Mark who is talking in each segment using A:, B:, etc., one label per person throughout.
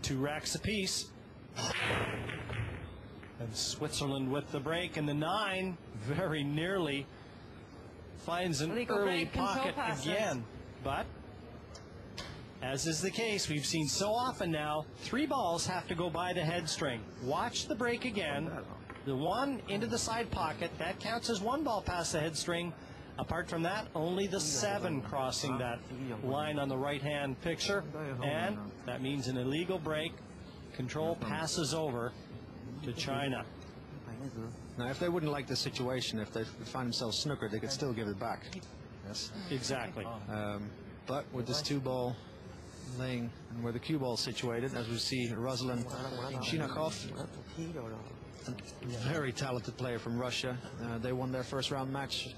A: 2 racks apiece. And Switzerland with the break, and the 9 very nearly finds an early pocket again. But, as is the case, we've seen so often now, 3 balls have to go by the head string. Watch the break again. The 1 into the side pocket, that counts as 1 ball past the head string. Apart from that, only the 7 crossing that line on the right-hand picture. And that means an illegal break. Control passes over to China.
B: Now, if they wouldn't like the situation, if they find themselves snookered, they could still give it back. Yes,
A: exactly.
B: But with this 2-ball laying and where the cue ball is situated, as we see Ruslan Shinakov, a very talented player from Russia. They won their first round match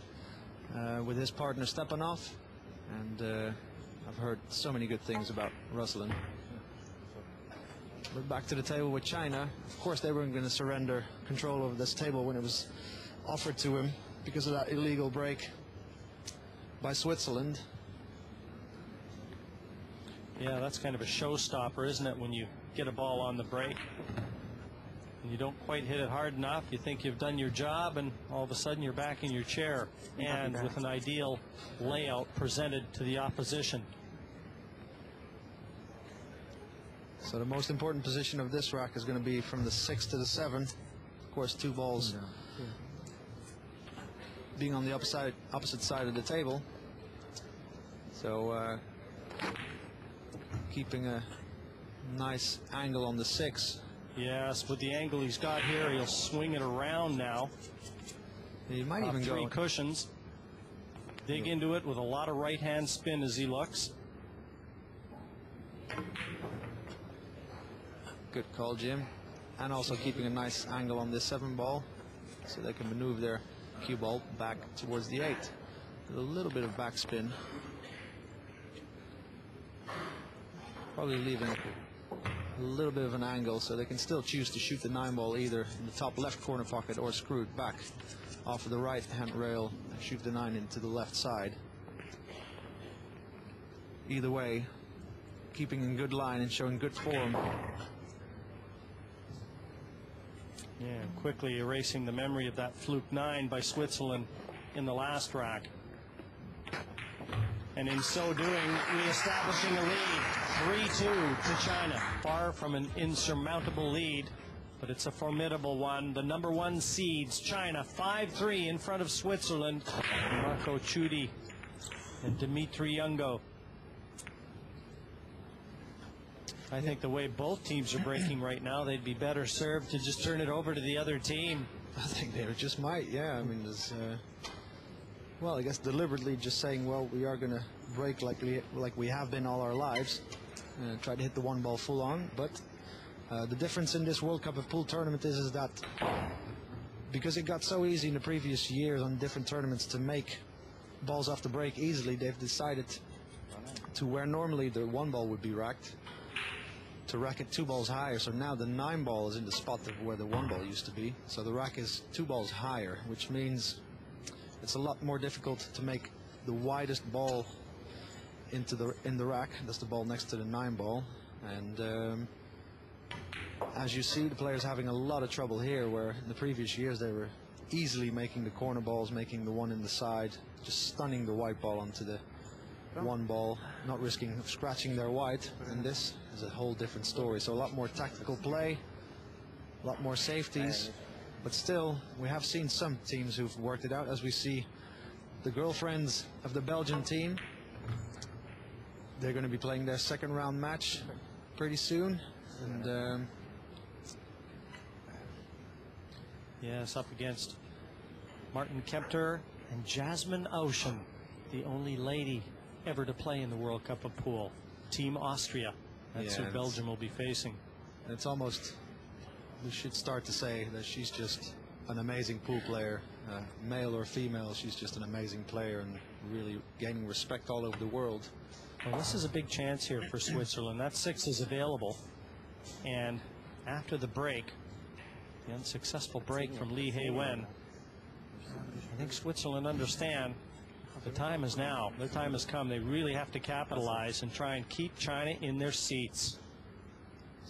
B: with his partner Stepanov, and I've heard so many good things about Ruslan. But back to the table with China. Of course, they weren't going to surrender control over this table when it was offered to him because of that illegal break by Switzerland.
A: Yeah, that's kind of a showstopper, isn't it, when you get a ball on the break and you don't quite hit it hard enough. You think you've done your job, and all of a sudden you're back in your chair and with an ideal layout presented to the opposition.
B: So the most important position of this rack is going to be from the 6 to the 7. Of course, 2 balls being on the opposite side of the table. So keeping a nice angle on the 6.
A: Yes, with the angle he's got here, he'll swing it around now.
B: He might even go
A: 3 cushions. Dig into it with a lot of right-hand spin as he looks.
B: Good call, Jim. And also keeping a nice angle on this 7 ball so they can maneuver their cue ball back towards the 8. With a little bit of backspin. Probably leaving a little bit of an angle so they can still choose to shoot the 9 ball either in the top left corner pocket or screw it back off of the right hand rail and shoot the 9 into the left side. Either way, keeping in good line and showing good form.
A: Yeah, quickly erasing the memory of that fluke 9 by Switzerland in the last rack. And in so doing, reestablishing a lead, 3-2 to China. Far from an insurmountable lead, but it's a formidable one. The number 1 seeds, China, 5-3 in front of Switzerland. Marco Tschudi and Dmitry Jungo. I think the way both teams are breaking right now, they'd be better served to just turn it over to the other team.
B: I think they just might, yeah. I mean, there's, well, I guess deliberately just saying, well, we are going to break like we have been all our lives, try to hit the 1 ball full on. But the difference in this World Cup of Pool tournament is that because it got so easy in the previous years on different tournaments to make balls off the break easily, they've decided to where normally the 1 ball would be racked, to rack it 2 balls higher. So now the 9 ball is in the spot of where the 1 ball used to be. So the rack is 2 balls higher, which means it's a lot more difficult to make the widest ball in the rack. That's the ball next to the 9 ball. And as you see, the players having a lot of trouble here, where in the previous years they were easily making the corner balls, making the 1 in the side, just stunning the white ball onto the 1 ball, not risking scratching their white. And this is a whole different story. So a lot more tactical play, a lot more safeties, but still we have seen some teams who've worked it out, as we see the girlfriends of the Belgian team. They're going to be playing their 2nd round match pretty soon, and
A: yes, up against Martin Kempter and Jasmine Ocean, the only lady ever to play in the World Cup of Pool. Team Austria. That's who Belgium will be facing.
B: It's almost, we should start to say that she's just an amazing pool player. Male or female, she's just an amazing player and really gaining respect all over the world.
A: Well, this is a big chance here for Switzerland. That 6 is available. And after the break, the unsuccessful break from He-Wen, I think Switzerland understand the time is now. Their time has come. They really have to capitalize and try and keep China in their seats.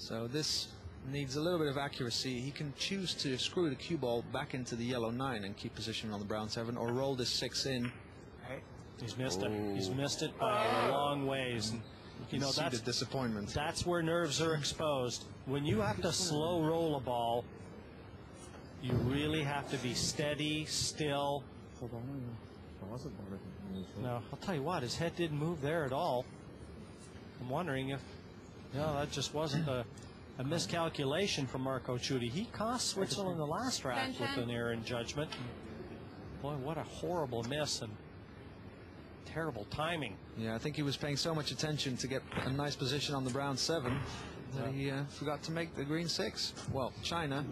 B: So this needs a little bit of accuracy. He can choose to screw the cue ball back into the yellow 9 and keep position on the brown 7, or roll this 6 in.
A: He's missed it. He's missed it by a long ways. And, you know,
B: that's the disappointment.
A: That's where nerves are exposed. When you have to slow roll a ball, you really have to be steady, still. Now, I'll tell you what, his head didn't move there at all. I'm wondering if, no, that just wasn't a miscalculation from Marco Tschudi. He cost Switzerland the last rack with an error in judgment. Boy, what a horrible miss and terrible timing.
B: Yeah, I think he was paying so much attention to get a nice position on the brown 7 that he forgot to make the green 6. Well, China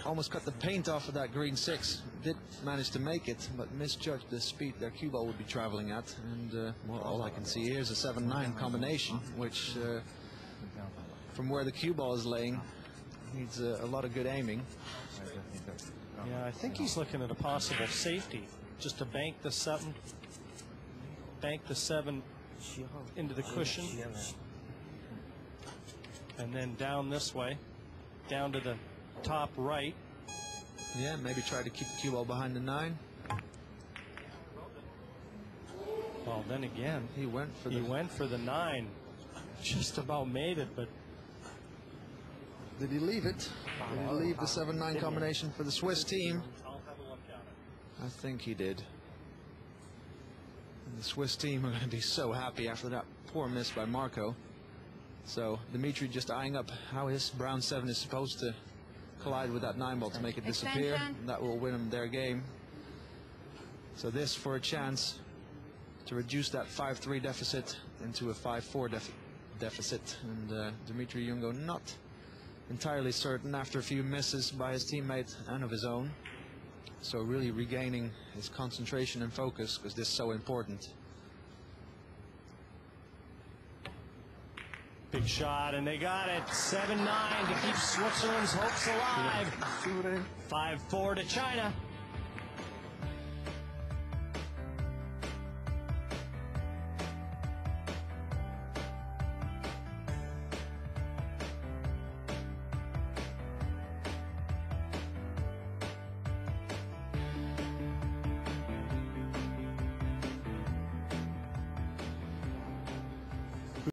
B: almost cut the paint off of that green 6. Did manage to make it, but misjudged the speed their cue ball would be traveling at. And well, all I can see here is a 7-9 combination, which from where the cue ball is laying needs a lot of good aiming.
A: Yeah, I think he's looking at a possible safety, just to bank the 7 into the cushion, and then down this way, down to the top right.
B: Yeah, maybe try to keep the cue ball behind the 9.
A: Well, then again,
B: he went
A: for the 9. Just about made it, but
B: did he leave it? Did he leave the 7-9 combination for the Swiss team? I think he did. And the Swiss team are going to be so happy after that poor miss by Marco. So Dimitri just eyeing up how his brown 7 is supposed to collide with that 9 ball to make it disappear. That will win them their game. So this for a chance to reduce that 5-3 deficit into a 5-4 deficit. And Dimitri Jungo not entirely certain after a few misses by his teammate and of his own. So really regaining his concentration and focus, because this is so important.
A: Big shot, and they got it. 7-9 to keep Switzerland's hopes alive. 5-4 to China.